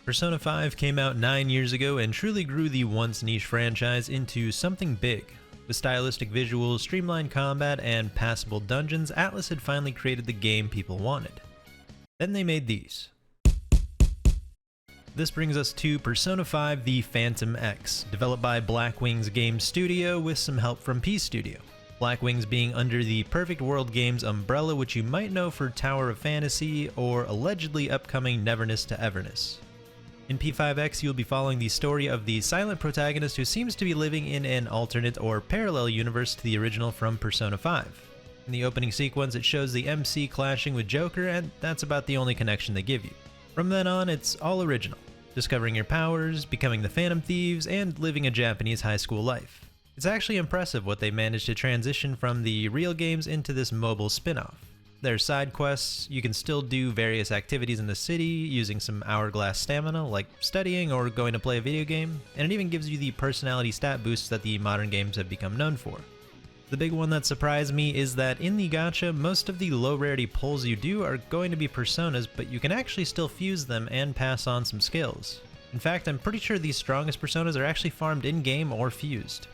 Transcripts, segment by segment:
Persona 5 came out 9 years ago and truly grew the once niche franchise into something big. With stylistic visuals, streamlined combat, and passable dungeons, Atlus had finally created the game people wanted. Then they made these. This brings us to Persona 5 The Phantom X, developed by Blackwing's game studio with some help from P Studio. Blackwing's being under the Perfect World Games umbrella, which you might know for Tower of Fantasy or allegedly upcoming Neverness to Everness. In P5X, you'll be following the story of the silent protagonist who seems to be living in an alternate or parallel universe to the original from Persona 5. In the opening sequence, it shows the MC clashing with Joker, and that's about the only connection they give you. From then on, it's all original, discovering your powers, becoming the Phantom Thieves, and living a Japanese high school life. It's actually impressive what they managed to transition from the real games into this mobile spin-off. There's side quests, you can still do various activities in the city using some hourglass stamina like studying or going to play a video game, and it even gives you the personality stat boosts that the modern games have become known for. The big one that surprised me is that in the gacha, most of the low rarity pulls you do are going to be personas, but you can actually still fuse them and pass on some skills. In fact, I'm pretty sure the strongest personas are actually farmed in-game or fused.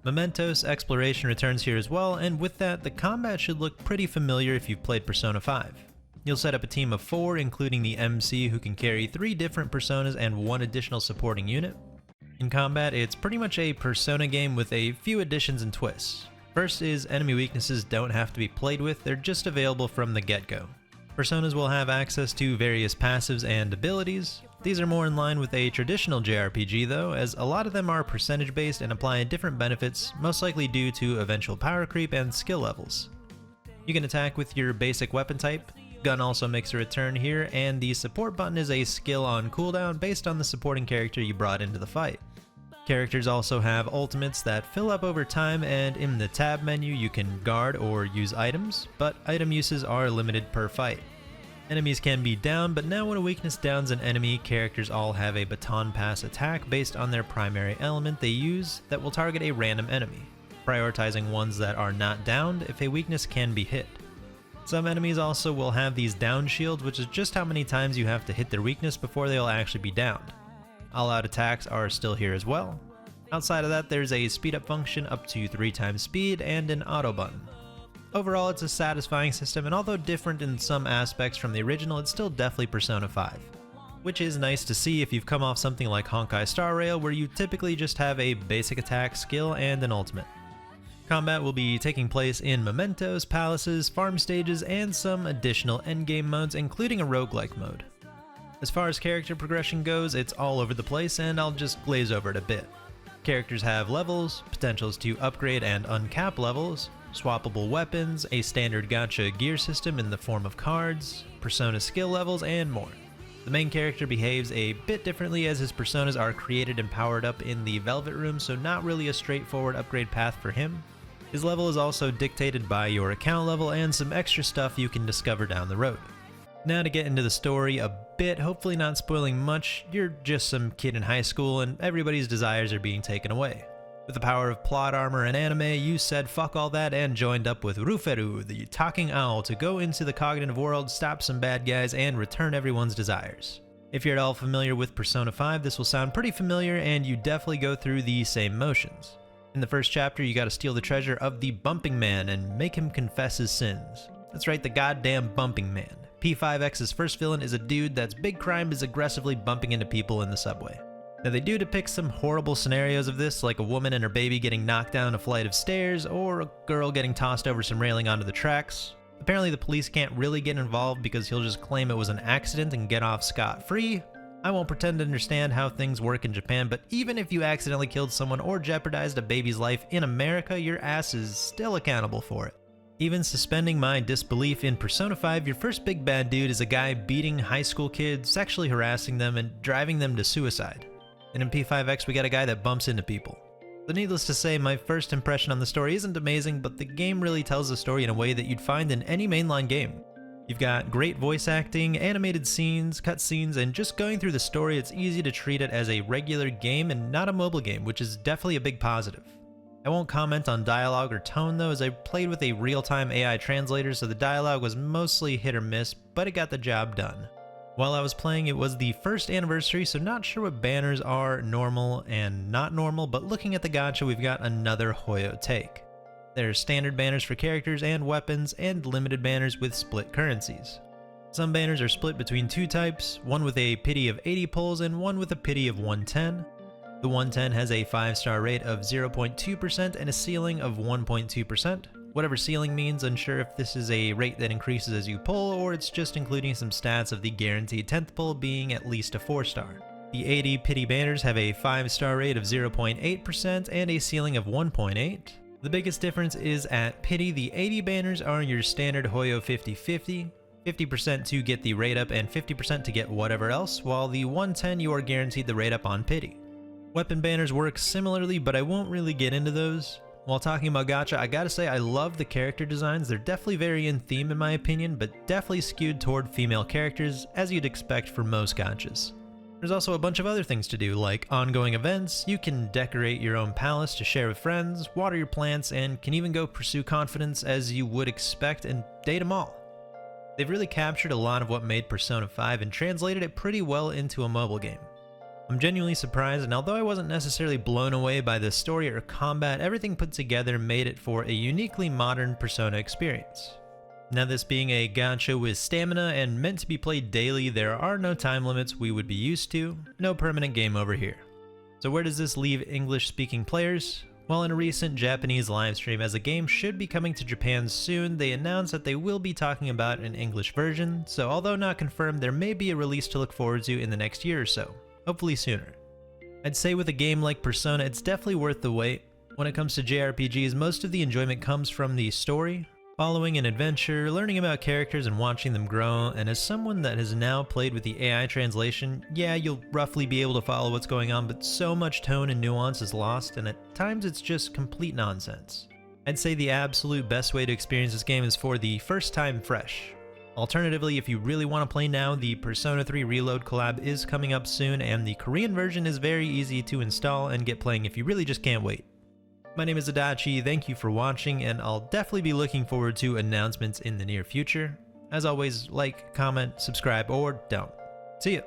Mementos exploration returns here as well, and with that, the combat should look pretty familiar if you've played Persona 5. You'll set up a team of 4, including the MC who can carry 3 different personas and 1 additional supporting unit. In combat, it's pretty much a Persona game with a few additions and twists. First is enemy weaknesses don't have to be played with, they're just available from the get-go. Personas will have access to various passives and abilities. These are more in line with a traditional JRPG though, as a lot of them are percentage based and apply different benefits, most likely due to eventual power creep and skill levels. You can attack with your basic weapon type, gun also makes a return here, and the support button is a skill on cooldown based on the supporting character you brought into the fight. Characters also have ultimates that fill up over time, and in the tab menu you can guard or use items, but item uses are limited per fight. Enemies can be down, but now when a weakness downs an enemy, characters all have a baton pass attack based on their primary element they use that will target a random enemy, prioritizing ones that are not downed if a weakness can be hit. Some enemies also will have these down shields, which is just how many times you have to hit their weakness before they'll actually be downed. All-out attacks are still here as well. Outside of that, there's a speed up function up to 3 times speed and an auto button. Overall, it's a satisfying system, and although different in some aspects from the original, it's still definitely Persona 5. Which is nice to see if you've come off something like Honkai Star Rail, where you typically just have a basic attack, skill, and an ultimate. Combat will be taking place in mementos, palaces, farm stages, and some additional endgame modes, including a roguelike mode. As far as character progression goes, it's all over the place, and I'll just glaze over it a bit. Characters have levels, potentials to upgrade and uncap levels, swappable weapons, a standard gacha gear system in the form of cards, persona skill levels, and more. The main character behaves a bit differently as his personas are created and powered up in the Velvet Room, so not really a straightforward upgrade path for him. His level is also dictated by your account level and some extra stuff you can discover down the road. Now to get into the story a bit, hopefully not spoiling much, you're just some kid in high school and everybody's desires are being taken away. With the power of plot armor and anime, you said fuck all that and joined up with Ruferu, the talking owl, to go into the cognitive world, stop some bad guys, and return everyone's desires. If you're at all familiar with Persona 5, this will sound pretty familiar, and you definitely go through the same motions. In the first chapter, you gotta steal the treasure of the Bumping Man and make him confess his sins. That's right, the goddamn Bumping Man. P5X's first villain is a dude that's big crime is aggressively bumping into people in the subway. Now they do depict some horrible scenarios of this, like a woman and her baby getting knocked down a flight of stairs, or a girl getting tossed over some railing onto the tracks. Apparently the police can't really get involved because he'll just claim it was an accident and get off scot-free. I won't pretend to understand how things work in Japan, but even if you accidentally killed someone or jeopardized a baby's life in America, your ass is still accountable for it. Even suspending my disbelief, in Persona 5, your first big bad dude is a guy beating high school kids, sexually harassing them, and driving them to suicide. And in P5X, we got a guy that bumps into people. So needless to say, my first impression on the story isn't amazing, but the game really tells the story in a way that you'd find in any mainline game. You've got great voice acting, animated scenes, cutscenes, and just going through the story, it's easy to treat it as a regular game and not a mobile game, which is definitely a big positive. I won't comment on dialogue or tone though, as I played with a real-time AI translator, so the dialogue was mostly hit or miss, but it got the job done. While I was playing, it was the first anniversary, so not sure what banners are normal and not normal, but looking at the gacha, we've got another Hoyo take. There's standard banners for characters and weapons, and limited banners with split currencies. Some banners are split between two types, one with a pity of 80 pulls and one with a pity of 110. The 110 has a 5-star rate of 0.2% and a ceiling of 1.2%. Whatever ceiling means, unsure if this is a rate that increases as you pull, or it's just including some stats of the guaranteed 10th pull being at least a 4-star. The 80 pity banners have a 5-star rate of 0.8% and a ceiling of 1.8. The biggest difference is at pity, the 80 banners are your standard Hoyo 50-50, 50% to get the rate up and 50% to get whatever else, while the 110 you are guaranteed the rate up on pity. Weapon banners work similarly, but I won't really get into those. While talking about gacha, I gotta say I love the character designs. They're definitely very in theme in my opinion, but definitely skewed toward female characters, as you'd expect for most gachas. There's also a bunch of other things to do, like ongoing events. You can decorate your own palace to share with friends, water your plants, and can even go pursue confidence as you would expect and date them all. They've really captured a lot of what made Persona 5 and translated it pretty well into a mobile game. I'm genuinely surprised, and although I wasn't necessarily blown away by the story or combat, everything put together made it for a uniquely modern Persona experience. Now, this being a gacha with stamina and meant to be played daily, there are no time limits we would be used to, no permanent game over here. So where does this leave English-speaking players? Well, in a recent Japanese livestream, as the game should be coming to Japan soon, they announced that they will be talking about an English version, so although not confirmed, there may be a release to look forward to in the next year or so. Hopefully sooner. I'd say with a game like Persona, it's definitely worth the wait. When it comes to JRPGs, most of the enjoyment comes from the story, following an adventure, learning about characters and watching them grow, and as someone that has now played with the AI translation, yeah, you'll roughly be able to follow what's going on, but so much tone and nuance is lost, and at times it's just complete nonsense. I'd say the absolute best way to experience this game is for the first time fresh. Alternatively, if you really want to play now, the Persona 3 Reload collab is coming up soon, and the Korean version is very easy to install and get playing if you really just can't wait. My name is Adachi, thank you for watching, and I'll definitely be looking forward to announcements in the near future. As always, like, comment, subscribe, or don't. See ya!